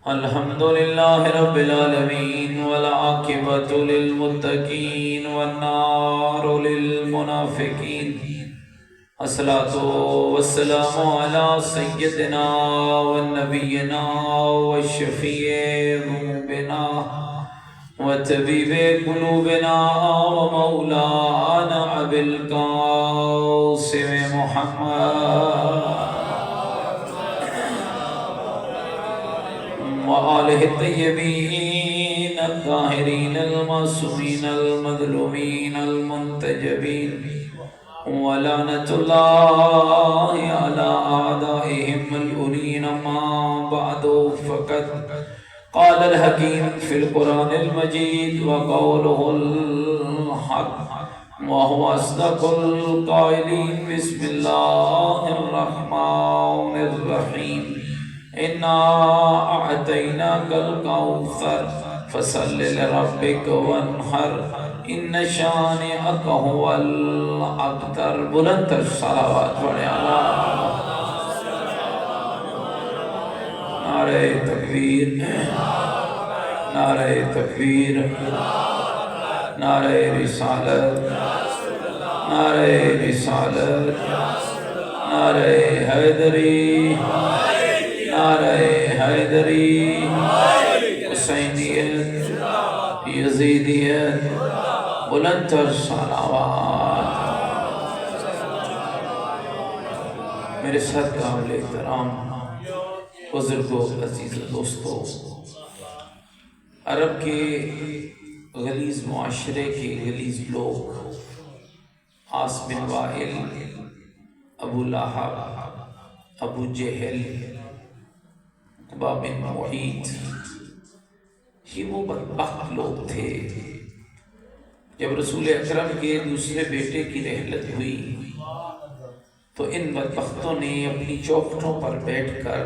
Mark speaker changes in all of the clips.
Speaker 1: الحمد لله رب العالمين والعاقبة للمتقين والنار للمنافقين. الصلاة والسلام على سيدنا ونبينا وشفيع ذنوبنا وطبيب قلوبنا ومولانا أبي القاسم محمد وآله الطيبين الطاهرين المعصومين المظلومين المنتجبين ولعنة الله على أعدائهم الملعونين. ما بعد فقد قال الحكيم في القرآن المجيد وقوله الحق وهو أصدق القائلين. بسم الله الرحمن الرحيم. إنا أعطيناك الكوثر فصل لربك وانحر إن شانئك هو الأبتر. بلند الصلوات نعرہ تکبیر، نعرہ تکبیر، نعرہ رسالت، نعرہ رسالت، نعرہ حیدری، نعرہ حیدری، حسینیت، یزیدیت، بلند صلوات. میرے ساتھ قابل احترام بزرگوں، عزیز دوستوں، عرب کے غلیظ معاشرے کے غلیظ لوگ عاص بن وائل، ابو لہب، ابو جہل، عقبہ بن معیط، یہ وہ بدبخت لوگ تھے. جب رسول اکرم کے دوسرے بیٹے کی رحلت ہوئی تو ان بدبختوں نے اپنی چوکھٹوں پر بیٹھ کر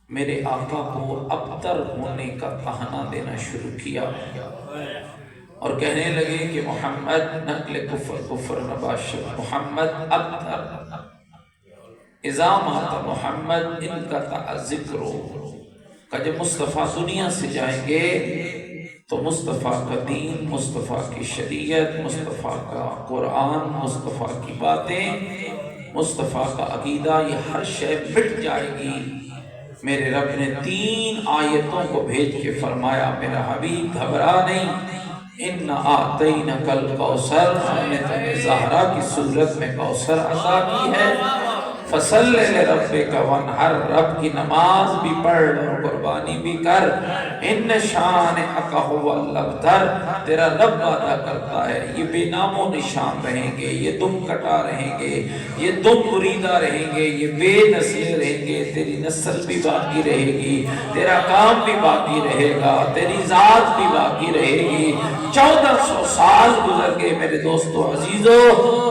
Speaker 1: میرے آقا کو ابتر ہونے کا طعنہ دینا شروع کیا اور کہنے لگے کہ محمد نقل کفر کفر نباشر، محمد ابتر، اذا مات محمد ان کا ذکر کا. جب مصطفیٰ دنیا سے جائیں گے تو مصطفیٰ کا دین، مصطفیٰ کی شریعت، مصطفیٰ کا قرآن، مصطفیٰ کی باتیں، مصطفیٰ کا عقیدہ، یہ ہر شے مٹ جائے گی. میرے رب نے 3 آیتوں کو بھیج کے فرمایا میرا حبیب گھبرا نہیں، اِنَّا أَعْطَيْنَكَ الْكَوْثَرَ، ہم نے تمہیں زہرا کی صورت میں کوثر عطا کی ہے. فَصَلِّ لِرَبِّكَ وَانْحَرْ، رب کی نماز بھی پڑھ اور قربانی بھی کر. اِنَّ شَانِئَكَ هُوَ الْأَبْتَرُ، تیرا رب وعدہ کرتا ہے یہ بے نام و نشان رہیں گے، یہ دم کٹا رہیں گے، یہ دم بریدہ رہیں گے، یہ بے نسل رہیں گے. تیری نسل بھی باقی رہے گی، تیرا کام بھی باقی رہے گا، تیری ذات بھی باقی رہے گی. 1400 سال گزر گئے میرے دوستو عزیزو،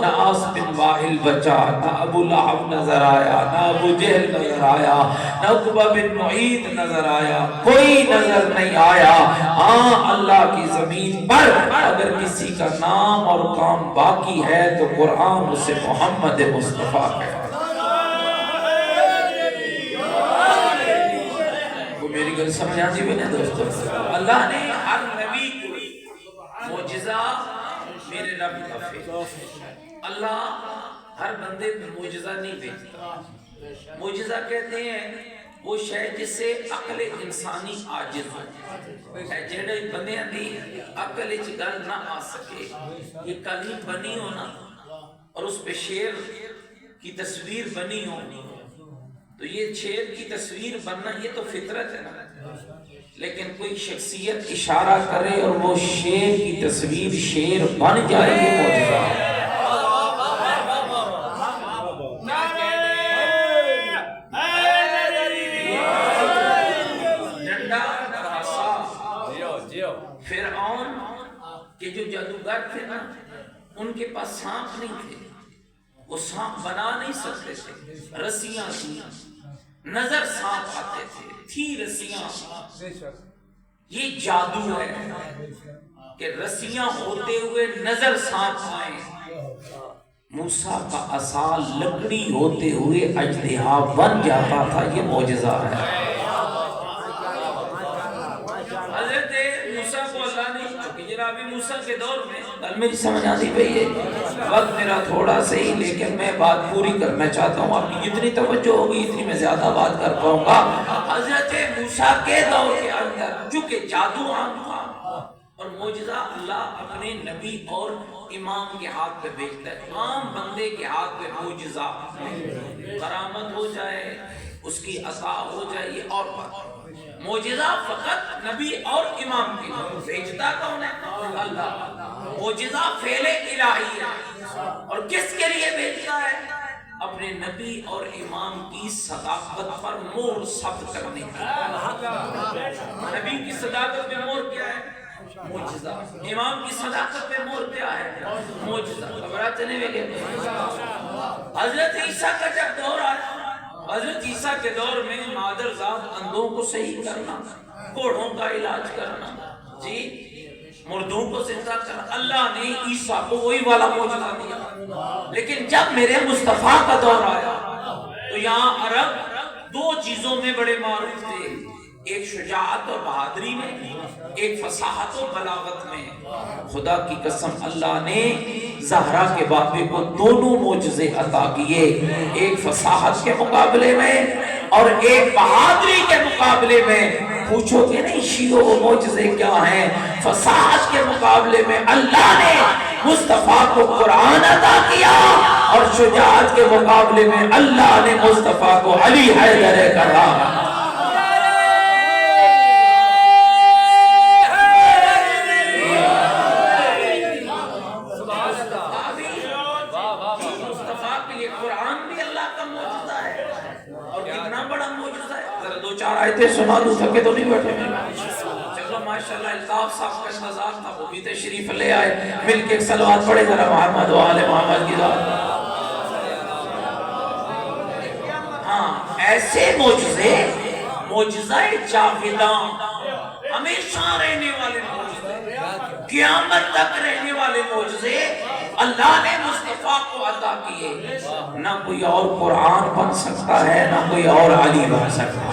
Speaker 1: نہ عاص بن وائل بچا، نہ ابو لہب نظر آیا، نہ ابو جہل نظر آیا، نہ عقبہ بن معیط نظر آیا، کوئی نظر نہیں آیا. ہاں، اللہ کی زمین پر اگر کسی کا نام اور کام باقی ہے تو قرآن اسے محمد مصطفیٰ کہتا ہے. وہ میری گل سمجھ آتی بھی نہیں دوستو. اللہ نے ہر نبی کو معجزہ، میرے رب کا فیض، اللہ ہر بندے پر معجزہ نہیں بھیجتا. معجزہ کہتے ہیں وہ شے جس سے عقل انسانی عاجز ہو، جڑے بندیاں دی عقل وچ گل نہ آ سکے. یہ کلیم بنی ہو نا اور اس پہ شیر کی تصویر بنی ہو تو یہ شیر کی تصویر بننا یہ تو فطرت ہے نا. لیکن کوئی شخصیت اشارہ کرے اور وہ شیر کی تصویر شیر بن جائے، یہ معجزہ ہے. فرعون کے جو جادوگر تھے نا، ان کے پاس سانپ نہیں تھے، وہ سانپ بنا نہیں سکتے تھے. رسیاں تھی، نظر سانپ آتے تھے، تھی رسیاں. یہ جادو ہے کہ رسیاں ہوتے ہوئے نظر سانپ آئے. موسیٰ کا عصا لکڑی ہوتے ہوئے اژدہا بن جاتا تھا. یہ معجزہ ہے. دور میں کل میری سمجھ آتی پئی ہے، وقت میرا تھوڑا سا ہی لیکن میں بات پوری کرنا چاہتا ہوں، آپ کی جتنی توجہ ہوگی اتنی میں زیادہ بات کر پاؤں گا۔ حضرت موسیٰ کے دور کے اندر چونکہ جادو عام تھا اور معجزہ اللہ اپنے نبی اور امام کے ہاتھ پہ بھیجتا ہے، عام بندے کے ہاتھ پہ معجزہ کرامت ہو جائے، اس کی عطا ہو جائے، یہ اور بات، معجزہ فقط نبی اور امام کے لیے، بھیجتا کون ہے؟ اللہ۔ معجزہ فعل الہی ہے، اور کس کے لیے بھیجتا ہے؟ اپنے نبی اور امام کی صداقت پر مہر ثبت کرنے کے لیے۔ نبی کی صداقت پہ مہر کیا ہے؟ معجزہ۔ امام کی صداقت پہ مہر کیا ہے؟ معجزہ۔ خبرات نہیں لگے؟ حضرت عیسیٰ کا جب دور آیا، حضرت عیسیٰ کے دور میں مادرزاد اندھوں کو صحیح کرنا، کوڑوں کا علاج کرنا، جی مردوں کو زندہ کرنا، اللہ نے عیسیٰ کو وہی والا معجزہ دیا۔ لیکن جب میرے مصطفیٰ کا دور آیا تو یہاں عرب دو چیزوں میں بڑے معروف تھے، ایک شجاعت اور بہادری میں، ایک فصاحت و بلاغت میں۔ خدا کی قسم اللہ نے زہرا کے باپے کو دونوں معجزے عطا کیے، ایک فصاحت کے مقابلے میں اور ایک بہادری کے مقابلے میں۔ پوچھو کہ نہیں شیعوں وہ معجزے کیا ہیں؟ فصاحت کے مقابلے میں اللہ نے مصطفیٰ کو قرآن عطا کیا، اور شجاعت کے مقابلے میں اللہ نے مصطفیٰ کو علی حیدر کرام۔ آیتیں سنا دوں، تھکے تو نہیں بیٹھے میں؟ چلو ماشاءاللہ الطاف صاحب کا انتظار تھا، وہ بھی تشریف لے آئے، مل کے ایک صلوات پڑھے ذرا محمد و آل محمد کی ذات۔ ہاں ایسے معجزے، معجزہ جاویداں، ہمیشہ رہنے والے معجزے، قیامت تک رہنے والے معجزے اللہ نے مصطفیٰ کو عطا کیے۔ نہ کوئی اور قرآن بن سکتا ہے، نہ کوئی اور علی بن سکتا ہے۔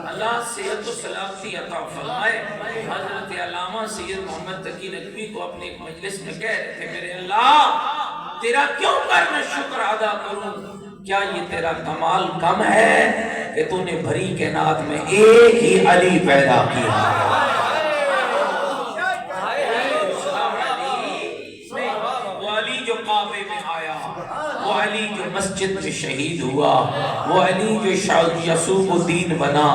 Speaker 1: اللہ صحت و سلامتی عطا فرمائے۔ حضرت علامہ سید محمد تقی نقوی کو اپنے ایک مجلس میں کہہ رہے تھے، میرے اللہ تیرا کیوں کر میں شکر ادا کروں؟ کیا یہ تیرا کمال کم ہے کہ تو نے بھری کائنات میں ایک ہی علی پیدا کیا؟ وہ علی جو کعبے میں آیا، وہ علی جو مسجد میں شہید ہوا، وہ علی جو یسوع الدین بنا،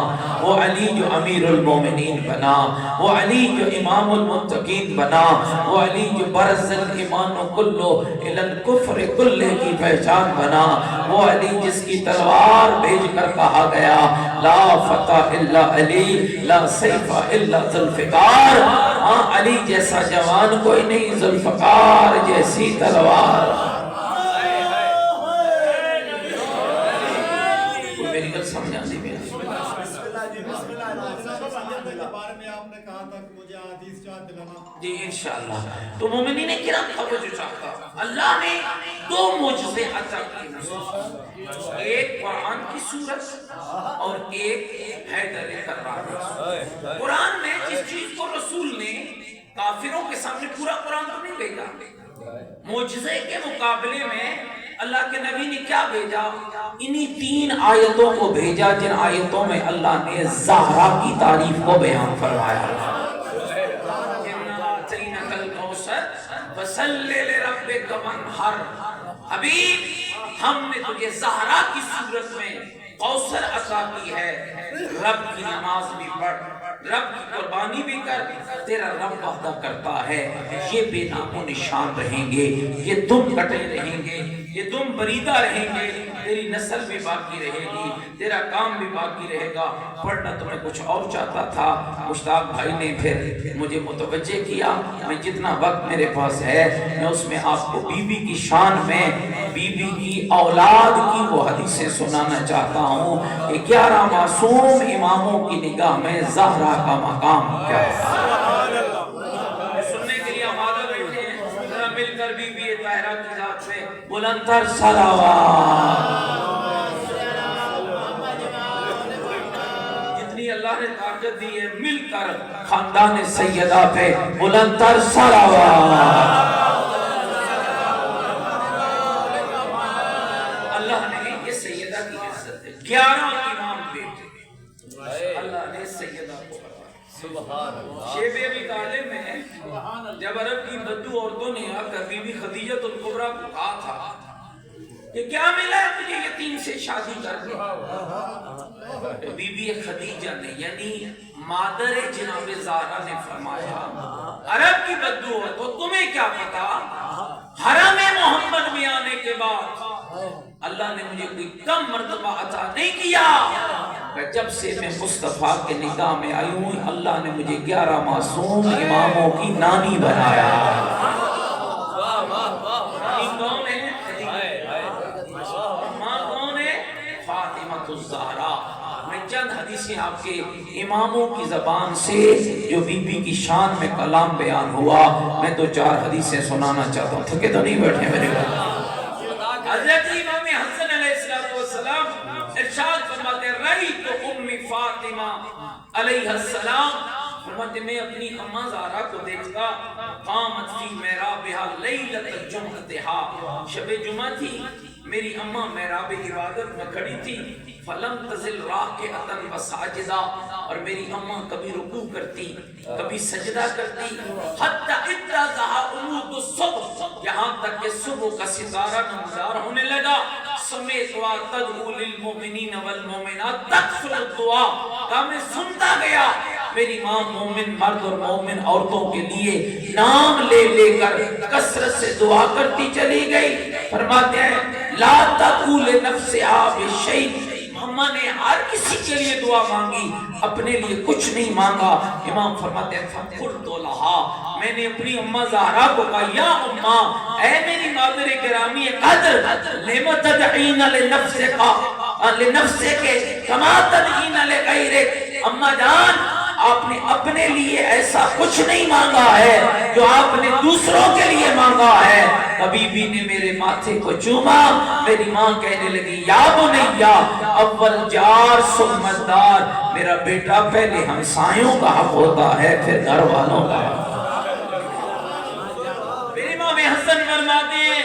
Speaker 1: وہ علی جو امیر المومنین بنا، وہ علی جو امام المتقین بنا، وہ علی جو برز الایمان کلو الی الکفر کلے کی پہچان بنا، وہ علی جس کی تلوار بھیج کر کہا گیا لا فتح الا علی لا سیف الا ذوالفقار۔ ہاں علی جیسا جوان کوئی نہیں، ذوالفقار جیسی تلوار۔ میری گل سمجھ آتی ہے؟ جی انشاءاللہ۔ تو مومنین کرام توجہ چاہتا، اللہ نے دو معجزے عطا کیے، ایک قرآن کی صورت اور ایک حیدر کرار۔ قرآن میں جس چیز کو رسول نے کافروں کے سامنے پورا قرآن تو نہیں بھیجا، معجزے کے مقابلے میں اللہ کے نبی نے کیا بھیجا؟ انہی 3 آیتوں کو بھیجا جن آیتوں میں اللہ نے زہرا کی تعریف کو بیان فرمایا۔ حبیب ہم نے تجھے زہرا کی صورت میں کوثر عطا کی ہے، رب کی نماز بھی پڑھ، رب کی قربانی بھی کر، تیرا رب وعدہ کرتا ہے یہ بے نام و نشان رہیں گے، یہ دم کٹے رہیں گے، یہ دم بریدہ رہیں گے، تیری نسل بھی باقی رہے گی، تیرا کام بھی باقی رہے گا۔ پڑھنا تو میں کچھ اور چاہتا تھا، مشتاق بھائی نے پھر مجھے متوجہ کیا، میں جتنا وقت میرے پاس ہے میں اس میں آپ کو بی بی کی شان میں، بی بی کی اولاد کی وہ حدیثیں سنانا چاہتا ہوں کہ 11 معصوم اماموں کی نگاہ میں زہرا کا مقام کیا ہے۔ سننے کے لیے آمادہ بیٹھے ہیں، ذرا مل کر بی بی طاہرہ کی ذات پہ بلند تر صلوات۔ جتنی اللہ نے طاقت دی ہے مل کر خاندان سیدہ پہ بلند تر صلوات۔ اللہ نے یہ سیدہ کی عزت ہے، 11 امام بیٹے اللہ نے سیدہ کو شیب ابی طالب میں جب عرب کی بدو عورتوں نے آ کر بی بی خدیجہ الکبریٰ کو کہا تھا کہ کیا ملا ہے مجھے یتیم سے شادی کر کے، بی بی خدیجہ نے یعنی مادر جناب زہرا نے فرمایا عرب کی بدو عورتوں تمہیں کیا پتا، حرم محمد میں آنے کے بعد اللہ نے مجھے کوئی کم مرتبہ عطا نہیں کیا، جب سے میں مصطفیٰ کے نکاح میں آئی ہوں اللہ نے مجھے 11 معصوم اماموں کی نانی بنایا۔ کون ہے؟ ماں کون ہے؟ فاطمہ الزہرا۔ میں چند حدیثیں آپ کے اماموں کی زبان سے جو بی بی کی شان میں کلام بیان ہوا میں تو 4 حدیثیں سنانا چاہتا ہوں، تھکے تو نہیں بیٹھے میرے گھر۔ حضرت امام حسن علیہ السلام ارشاد فرماتے ہیں رأیت ام فاطمہ علیہ السلام، فرماتے میں اپنی اماں زہرا کو دیکھتا، قامت فی محرابہا لیلۃ جمعتہا، شب جمعہ تھی، میری اماں محراب عبادت میں کھڑی تھی، فلم تزل راکعۃ وساجدہ، اور میری اماں کبھی رکوع کرتی کبھی سجدہ کرتی، حتی اتضح عمود الصبح، یہاں تک کہ صبح کا ستارہ نمودار ہونے لگا، سمیتوا تدعو للمؤمنین والمؤمنات تکثر الدعا، کہا میں سنتا گیا میری ماں مومن مرد اور مومن عورتوں کے لیے نام لے لے کر کثرت سے دعا کرتی چلی گئی۔ فرماتے ہیں لا تدعو لنفسہا بشیء، اماں نے ہر کسی کے لیے دعا مانگی اپنے لیے کچھ نہیں مانگا۔ امام فرماتے ہیں فقلت لہا، میں نے اپنی اماں زہرا کو کہا یا اماں، اے میری مادر گرامی قدر، لم تدعین لنفسک کما تدعین لغیرک، اماں جان آپ نے اپنے لیے ایسا کچھ نہیں مانگا ہے جو آپ نے دوسروں کے لیے مانگا ہے۔ کبھی بھی نے میرے ماتھے کو چوما، میری ماں کہنے لگی یا بنیا اول جار ثم الدار، میرا بیٹا پہلے ہمسایوں کا حق ہوتا ہے پھر گھر والوں کا۔ میری امام حسن فرماتے ہیں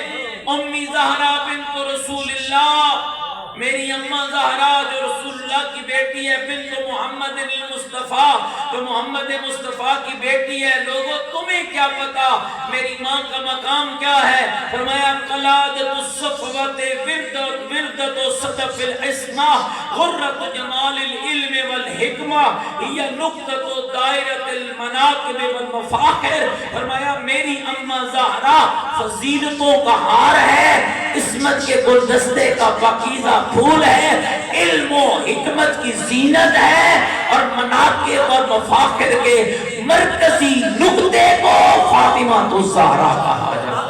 Speaker 1: امی زہرا بنت رسول اللہ، میری اماں زہرا جو رسول اللہ کی بیٹی ہے، بنت محمد المصطفیٰ، جو محمد مصطفیٰ کی بیٹی ہے، لوگوں تمہیں کیا پتا میری ماں کا مقام کیا ہے؟ فرمایا قلادت الصفوت وردت صدف الاسمہ غرت جمال العلم والحکمہ یہ نقطۃ دائرۃ المناقب والمفاخر، فرمایا میری اماں زہرا فضیلتوں کا ہار ہے، عصمت کے گلدستے کا پاکیزہ پھول ہے، علم و حکمت کی زینت ہے، اور مناقب اور مفاخر کے مرکزی نقطے کو فاطمہ الزہرا کہا جاتا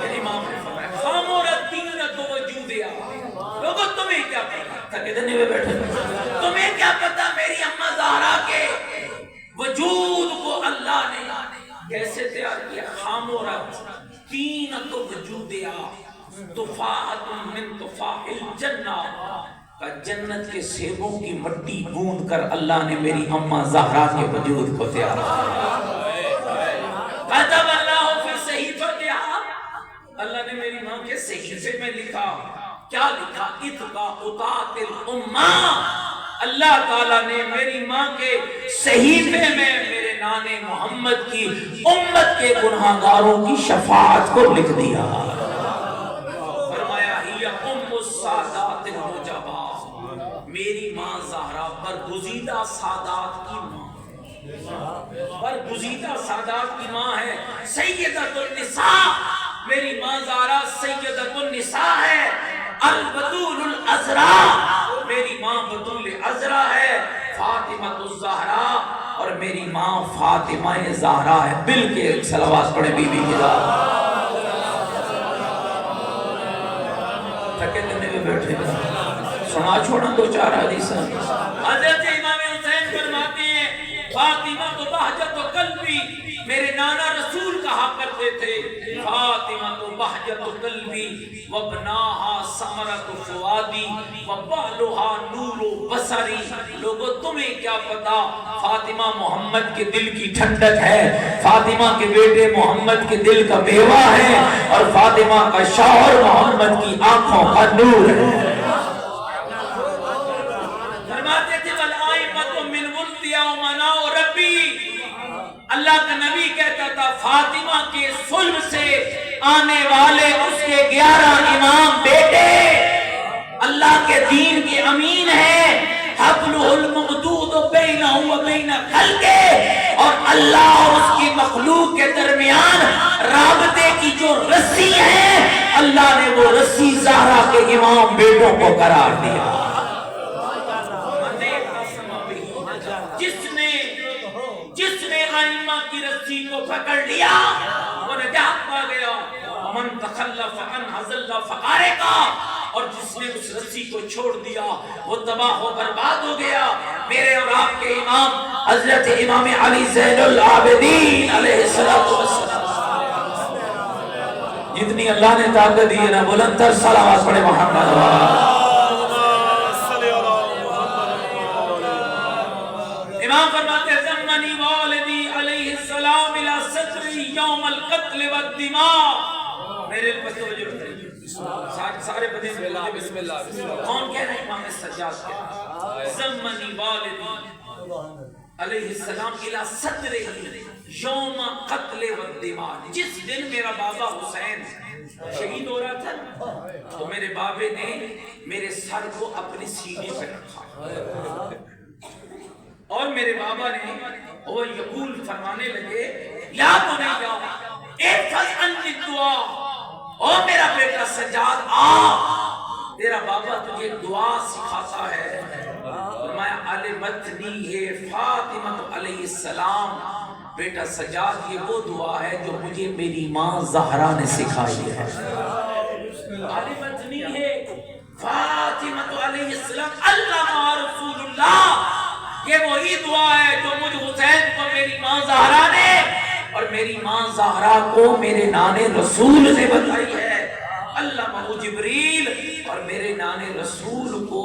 Speaker 1: ہے۔ امام نے فرمایا خامورت دینت وجودیا، لوگوں تمہیں کیا پتا، تھکے دنے میں بیٹھے تمہیں کیا پتا میری اماں زہرا کے وجود کو اللہ نے کیسے تیار کیا۔ خامورت دینت وجودیا تفاحت من تفاح الجنہ، کا جنت کے سیبوں کی مٹی گوند کر اللہ نے میری اماں زہرا کے وجود کو تیار کتب اللہ فی صحیفتہا، اللہ نے میری ماں کے صحیفے میں لکھا، کیا لکھا؟ اتقا اطاعت الامہ، اللہ تعالیٰ نے میری ماں کے صحیفے میں میرے نانے محمد کی امت کے گناہگاروں کی شفاعت کو لکھ دیا۔ فرمایا ہی ام السادات المجبہ، میری ماں زہرا برگزیدہ سادات کی ماں، برگزیدہ سادات کی ماں ہے، سیدۃ النساء، میری ماں زہرا سیدۃ النساء ہے، البتول العذراء، میری ماں بطول عذرا ہے، فاطمہ الزہرا، اور میری ماں فاطمہ زہرا ہے۔ بل کے صلوات پڑھیں بی بی کی ذات۔ تھکے دنے میں بیٹھے سنا چھوڑا دو چار حدیثاں۔ حضرت امام حسین فرماتے ہیں فاطمہ تو بہجت و قلبی، میرے نانا رسول کہا کرتے تھے فاطمہ تو بہجت و قلبی وابناہا ثمرۃ فؤادی وبالھا نور بصری۔ لوگوں تمہیں کیا پتا، فاطمہ محمد کے دل کی ٹھنڈک ہے، فاطمہ کے بیٹے محمد کے دل کا میوہ ہے، اور فاطمہ کا شوہر محمد کی آنکھوں کا نور ہے۔ فرماتے تھے والآئمۃ من ولد یومنا ربی، اللہ کا نبی کہتا تھا فاطمہ کے صلب سے آنے والے اس کے 11 امام بیٹے اللہ کے دین کے امین ہیں، حبلہ الممدود بینہ و بین خلقہ، اور اللہ اور اس کی مخلوق کے درمیان رابطے کی جو رسی ہے، اللہ نے وہ رسی زہرا کے امام بیٹوں کو قرار دیا۔ جس نے ائمہ کی رسی کو پکڑ لیا وہ نجات پا گیا، ومن تخلف عن حزل فقارقا، اور جس نے اس رسی کو چھوڑ دیا وہ تباہ و برباد ہو گیا۔ میرے اور آپ کے امام حضرت امام علی زین العابدین علیہ السلام، جتنی اللہ نے طاقت دی ہے نا، بلند تر صلوات پڑھے محمد۔ امام فرماتے ہیں زمنی والدی علیہ السلام الى صدری یوم القتل والدماء۔ میرے پس توجہ رکھیں، سارے بدے بسم اللہ، کون کہہ رہے ہیں؟ امام سجاد کہہ رہے ہیں زمنی والدی علیہ السلام الى صدری یوم قتل والدماء، جس دن میرا بابا حسین شہید ہو رہا تھا تو میرے بابے نے میرے سر کو اپنی سینے پہ رکھا، اور میرے بابا نے وہ یقول فرمانے لگے یا بنیا احفظ عنی الدعا، او میرا بیٹا سجاد آ، تیرا بابا تجھے دعا سکھاتا ہے۔ فرمایا علمتنی ہے فاطمہ علیہ السلام، بیٹا سجاد یہ وہ دعا ہے جو مجھے میری ماں زہرا نے سکھائی ہے۔ علمتنی ہے فاطمہ علیہ السلام علمہ رسول اللہ، یہ وہی دعا ہے جو مجھ حسین کو میری ماں زہرا نے اور میری ماں زہرا کو میرے نانے رسول نے بتائی ہے۔ علمہ جبریل، اور میرے نانے رسول کو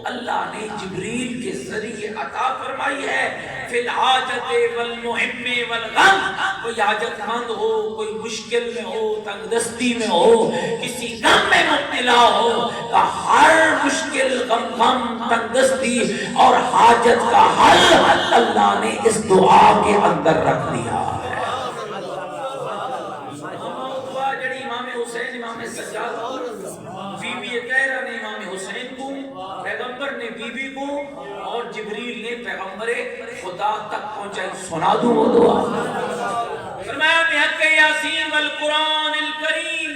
Speaker 1: اللہ نے جبریل کے ذریعے عطا فرمائی ہے۔ فی الحاجت والمہم والغم، کوئی حاجت مند ہو، کوئی مشکل میں ہو، تنگ دستی میں ہو، کسی غم میں مبتلا ہو، تو ہر مشکل غم تنگ دستی اور حاجت کا حل اللہ نے اس دعا کے اندر رکھ دیا ہے۔ جڑی امام حسین امام سجاد بی بی طاہرہ نے امام حسین کو، پیغمبر نے بی بی کو، اور جبریل نے پیغمبر خدا تک پہنچائی۔ سنا دوں وہ دعا، فرمایا بحق یاسین والقرآن الکریم،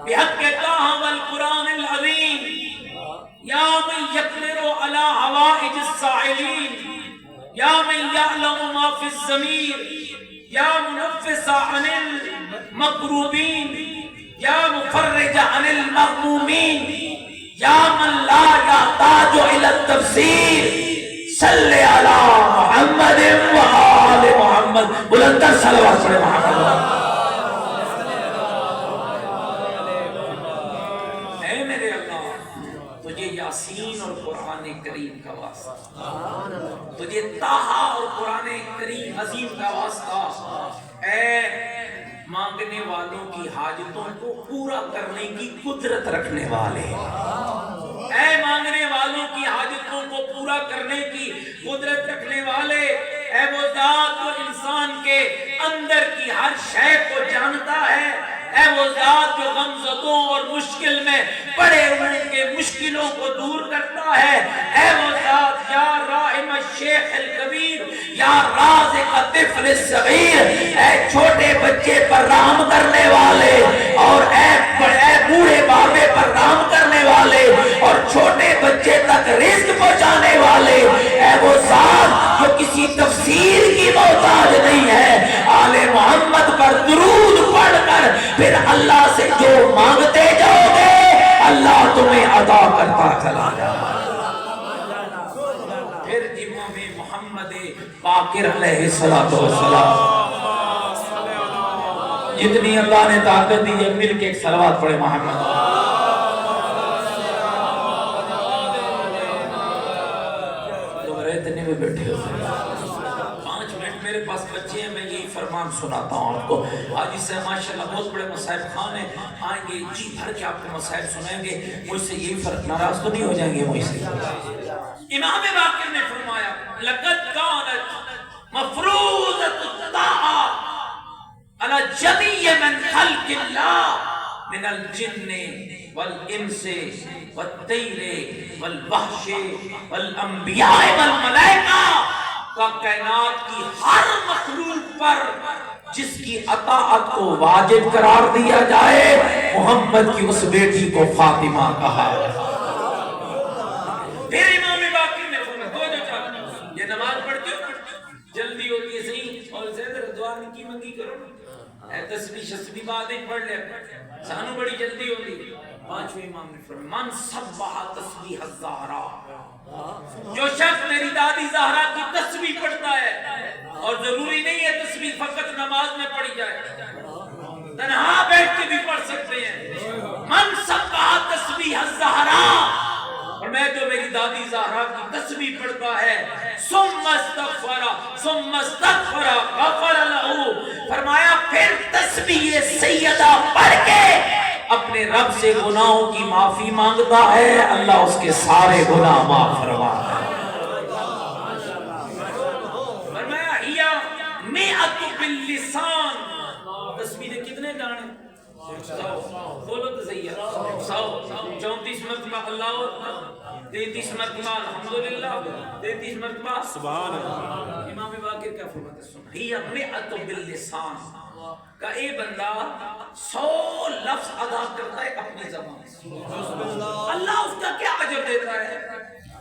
Speaker 1: بحق طٰہٰ والقرآن العظیم، یا من یقدر علی حوائج السائلین، یا من یعلم ما فی الضمیر، یا منفس عن المکروبین، یا مفرج عن المغمومین، یا من لا یحتاج الی التفسیر، صلی علی محمد و آل محمد۔ بلندر صلوات پڑھے محمد۔ اے میرے اللہ، تجھے یاسین اور قرآن کریم کا واسطہ، تجھے طٰہٰ اور قرآن کریم عظیم کا واسطہ، اے مانگنے والوں کی حاجتوں کو پورا کرنے کی قدرت رکھنے والے، اے مانگنے والوں کی حاجتوں کو پورا کرنے کی قدرت رکھنے والے، اے وہ ذات جو انسان کے اندر کی ہر شے کو جانتا ہے، اے وہ ذات جو غمزدوں اور مشکل میں پڑے ہوئے کے مشکلوں کو دور کرتا ہے، اے وہ ذات یا راحم الشیخ الکبیر یا رازق الطفل الصغیر، اے چھوٹے بچے پر رحم کرنے والے اور اے بوڑھے بابے پر رحم کرنے والے اور چھوٹے بچے تک رزق پہنچانے والے، اے وہ ذات جو کسی تفسیر کی محتاج نہیں ہے، آل محمد پر درود پڑھ کر پھر اللہ سے جو مانگتے جاؤ گے اللہ تمہیں عطا کرتا چلا جائے۔ پھر امام محمد باقر علیہ السلام جتنی اللہ نے طاقت دی ہے مل کے ایک صلوات پڑھے محمد۔ لوگ اتنے میں بیٹھے ہوتے ہیں، 5 منٹ میرے پاس بچے ہیں، میں یہی فرمان سناتا ہوں آپ کو۔ آج اس سے ماشاءاللہ بہت بڑے مسائب خان ہیں، آئیں گے جی بھر کے آپ کو مسائب سنائیں گے، مجھ سے یہی فرق، ناراض تو نہیں ہو جائیں گے مجھ سے۔ امام باقر نے فرمایا لقد كانت مفروضة الطاعة على جميع من خلق الله من الجن والانس والطير والوحش والانبیاء والملائکہ کا کائنات کی ہر مخلوق پر جس کی اطاعت کو واجب قرار دیا جائے، محمد کی اس بیٹی کو فاطمہ کہا۔ پھر امام باقر نے فرمایا یہ نماز پڑھتے ہو جلدی ہوتی ہے صحیح اور زیادہ دعا کی منگی کرو، اے تسبیح شسبی بعد ایک پڑھ لے، سانو بڑی جلدی ہوتی۔ 5ویں امام نے فرمایا من سبح تسبیح الزہرا، جو شخص میری دادی زہرا کی تسبیح پڑھتا ہے، اور ضروری نہیں ہے تسبیح فقط نماز میں پڑھی جائے، تنہا بیٹھ کے بھی پڑھ سکتے ہیں۔ من سبح تسبیح الزہرا، اور میں جو میری دادی زہرا کی تسبیح پڑھتا ہے، ثم استغفر غفر لہ، فرمایا پھر تسبیح سیدہ پڑھ کے اپنے رب سے گناہوں کی معافی مانگتا ہے، اللہ اس کے سارے گناہ معاف فرماتا ہے۔ فرمایا ہیا مئۃ باللسان، تسبیح نے کتنے گانے؟ 100 بولو تو صحیح ہے، 100 34 مرتبہ اللہ اکبر، 33 مرتبہ الحمدللہ، 33 مرتبہ سبحان اللہ۔ امام باقر کیا فرماتے ہیں سنیں، ہی مئۃ باللسان کا اے بندہ 100 لفظ ادا کرتا ہے اپنی زبان سے، اللہ اس کا کیا اجر دیتا ہے؟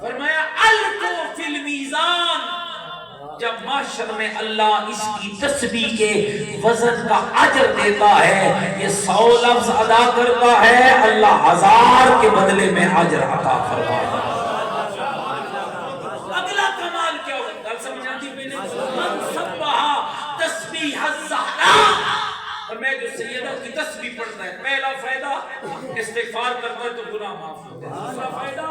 Speaker 1: فرمایا القوا فی المیزان، جب محشر میں اللہ اس کی تسبیح کے وزن کا اجر دیتا ہے، یہ 100 لفظ ادا کرتا ہے، اللہ 1000 کے بدلے میں اجر عطا فرماتا ہے۔ اگلا کمال کیا ہوگا؟ گل سمجھ آتی ہے پہلے؟ من سبح تسبیح الزہرا، اور میں جو سیدہ کی تسبیح پڑھتا ہے، پہلا فائدہ استغفار کرتا ہے تو گناہ معاف ہوتے ہیں، دوسرا فائدہ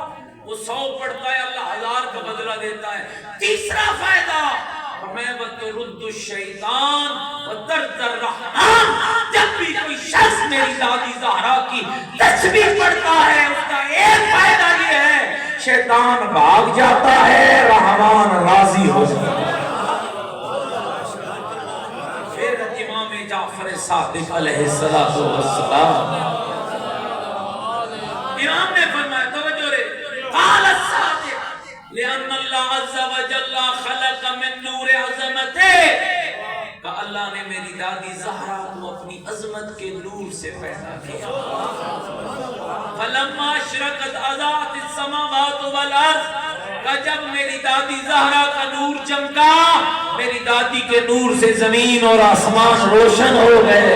Speaker 1: وہ 100 پڑھتا ہے اللہ 1000 کا بدلہ دیتا ہے، تیسرا فائدہ میں وَتُرُدُّ الشَّيْطَانِ وَتَرْدَ الرَّحْمَانِ، جب بھی کوئی شخص میری دادی زہرا کی تسبیح پڑھتا ہے اس کا ایک فائدہ یہ ہے شیطان بھاگ جاتا ہے، رحمان راضی ہو جاتا ہے۔ پھر امام جعفر صادق علیہ السلام امام نے فرمایا توجہ رے، قال الصادق لأن اللہ عز وجل خلق من نور عظمتہ، کہ اللہ نے میری دادی زہرا کو اپنی عظمت کے نور سے پیدا کیا۔ فلما اشرقت اضاءت السماوات والارض، کہ جب میری دادی زہرا کا نور چمکا، میری دادی کے نور سے زمین اور آسمان روشن ہو گئے۔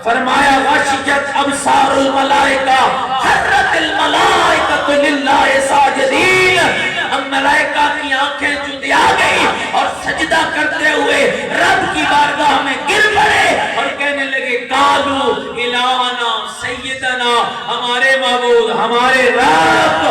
Speaker 1: فرمایا غشیت ابصار الملائکہ، حضرت الملائکۃ للہ ساجدین، ہم ملائکہ کی آنکھیں چندیا گئی اور سجدہ کرتے ہوئے رب کی بارگاہ میں گر پڑے اور کہنے لگے قالوا الہنا سیدنا، ہمارے معبود ہمارے رب،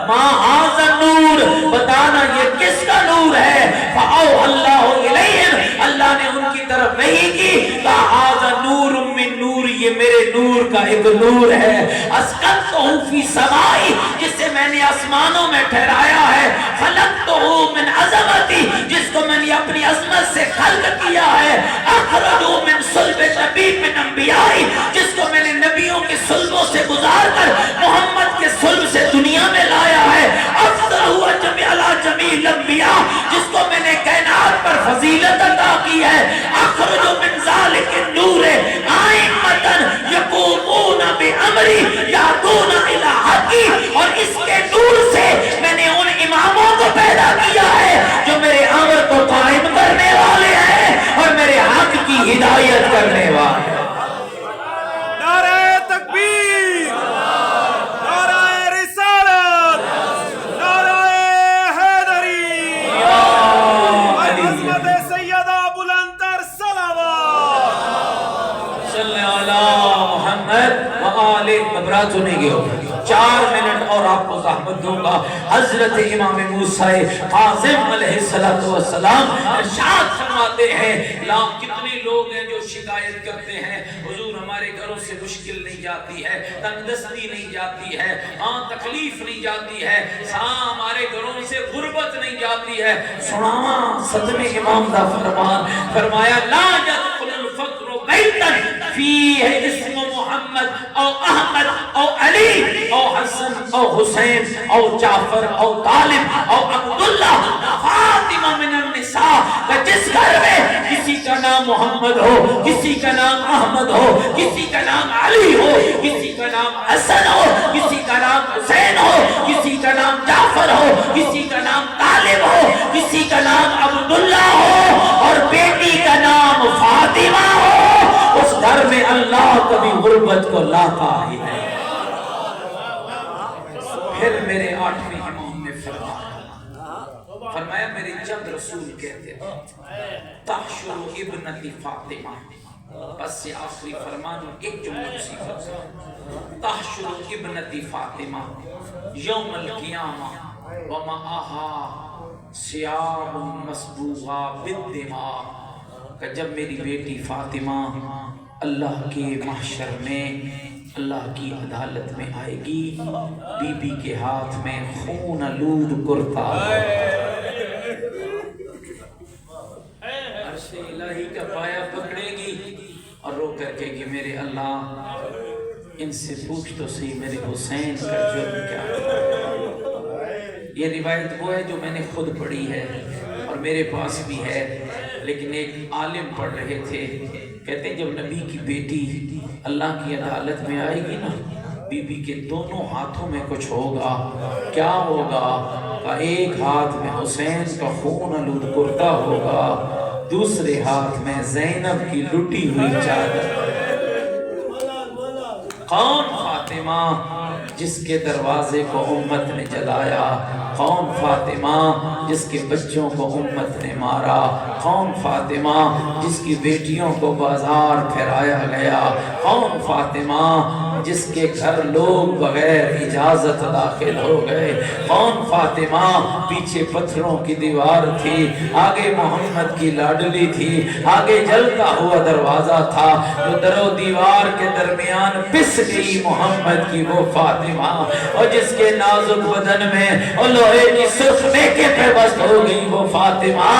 Speaker 1: ما ھذا النور، بتانا یہ کس کا نور ہے؟ فاوحى اللہ الیہم، اللہ نے ان کی طرف وحی کی، ھذا نور من نور، یہ میرے نور کا ایک نور ہے، اسکنتہ فی سمائی، جسے میں نے آسمانوں میں ٹھہرایا ہے، خلقتہ من عظمتی، جس کو میں نے اپنی عظمت سے خلق کیا ہے، اخرج من صلب نبی من انبیائی، جس کو میں نے نبیوں کے صلبوں سے گزار کر محمد کے صلب سے دنیا میں لایا ہے، افضل ہوا جمیع جمیل انبیاء، جس کو میں نے کائنات پر فضیلت عطا کی ہے، اخرج من ذالک النور ائمۃ یقومون بامری یاتون الی حقی، اور اس کے نور سے میں نے ان اماموں کو پیدا کیا ہے جو میرے امر کو قائم کرنے والے ہیں اور میرے حق کی ہدایت کرنے والے ہیں۔
Speaker 2: نعرہ تکبیر، نعرہ رسالت، نعرہ حیدری، عظمت سیدہ بلندتر صلوات۔
Speaker 1: صلی اللہ محمد وآل، گھبرات ہونے گئے ہو، 4 منٹ اور آپ کو زحمت دوں گا۔ حضرت امام موسیٰ کاظم علیہ السلام ارشاد فرماتے ہیں، کتنے لوگ ہیں جو شکایت کرتے ہیں حضور ہمارے گھروں سے مشکل نہیں جاتی ہے، تنگ دستی نہیں جاتی ہے، تکلیف نہیں جاتی ہے، ہمارے گھروں سے غربت نہیں جاتی ہے۔ سنا صدم امام دا فرمان، فرمایا لا يدخل الفقر بیتا فیہ اسم محمد او احمد او علی او حسن او حسین او جعفر او طالب او عبداللہ فاطمہ من النساء، کہ جس گھر میں کسی کا نام محمد ہو، کسی کا نام احمد ہو، کسی کا نام علی ہو، کسی کا نام حسن ہو، کسی کا نام حسین ہو، کسی کا نام جعفر ہو، کسی کا نام طالب ہو، کسی کا نام عبداللہ ہو اور بیٹی کا نام فاطمہ ہو، اس گھر میں اللہ کبھی غربت کو لاتا ہی نہیں۔ پھر میرے 8ویں امام نے فرمایا میرے چند رسول کہتے تھے تحشر ابنتی فاطمہ، بس یہ آخری فرمان ایک جملہ اسی کا، تحشر ابنتی فاطمہ یوم القیامہ ومعہا ثیاب مصبوغہ بالدماء، کہ جب میری بیٹی فاطمہ اللہ کے محشر میں اللہ کی عدالت میں آئے گی، بی بی کے ہاتھ میں خون آلود کرتا عرش الہی کا پایا پکڑے گی اور رو کر کے کہ میرے اللہ ان سے پوچھ تو صحیح میرے حسین کا جرم کیا ہے۔ یہ روایت وہ ہے جو میں نے خود پڑھی ہے اور میرے پاس بھی ہے، لیکن ایک عالم پڑھ رہے تھے، کہتے ہیں جب نبی کی بیٹی اللہ کی عدالت میں آئے گی نا، بی بی کے دونوں ہاتھوں میں کچھ ہوگا، کیا ہوگا؟ کہ ایک ہاتھ میں حسین کا خون آلود کرتا ہوگا، دوسرے ہاتھ میں زینب کی لٹی ہوئی چادر۔ کون فاطمہ جس کے دروازے کو امت نے جلایا؟ کون فاطمہ جس کے بچوں کو امت نے مارا؟ کون فاطمہ جس کی بیٹیوں کو بازار پھرایا گیا؟ کون فاطمہ جس کے گھر لوگ بغیر اجازت داخل ہو گئے؟ کون فاطمہ پیچھے پتھروں کی دیوار تھی، آگے محمد کی لاڈلی تھی، آگے جلتا ہوا دروازہ تھا، جو در و دیوار کے درمیان پس گئی محمد کی وہ فاطمہ، اور جس کے نازک بدن میں اور لوہے کی صرف میکے پہ بست ہو گئی وہ فاطمہ۔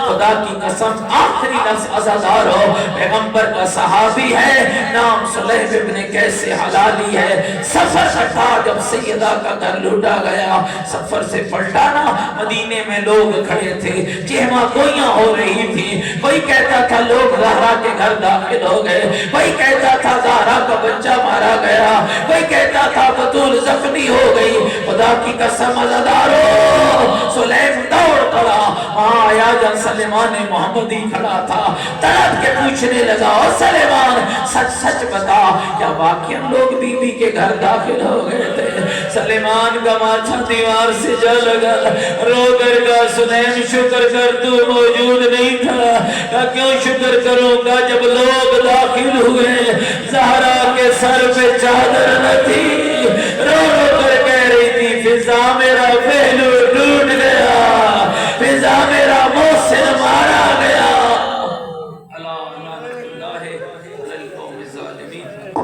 Speaker 1: خدا کی قسم آخری نفس عزادار ہو، پیغمبر کا صحابی ہے، نام سلیح ابن کیسے حلالی ہے، سفر سے تھا جب سیدہ کا گھر لوٹا گیا، سفر سے پلٹانا، مدینے میں لوگ کھڑے تھے، چہمہ گوئیاں ہو رہی تھی، کوئی کہتا تھا لوگ زہرا کے گھر داخل ہو گئے، کوئی کہتا تھا زہرا کا بچہ مارا گیا، کوئی کہتا تھا بطول زخمی ہو گئی۔ خدا کی قسم عزادارو، سلیم دوڑ پڑا، آیا جان سلیمان محمدی کھڑا تھا، طلب کے پوچھنے لگا، او سلیمان سچ سچ بتا کیا واقعی لوگ بی بی کے گھر داخل ہو گئے تھے؟ سلیمان کا ماتھا دیوار سے جا لگا، رو کر گا سلیم شکر کر تو موجود نہیں تھا۔ کیوں شکر کروں گا جب لوگ داخل ہوئے، زہرا کے سر پہ چادر نہ تھی، رو رو کر کہہ رہی تھی فضا میرا پہلو ٹوٹ گیا، فضا میرا محسن مارا گیا۔ اللہ اللہ القوم الظالمین۔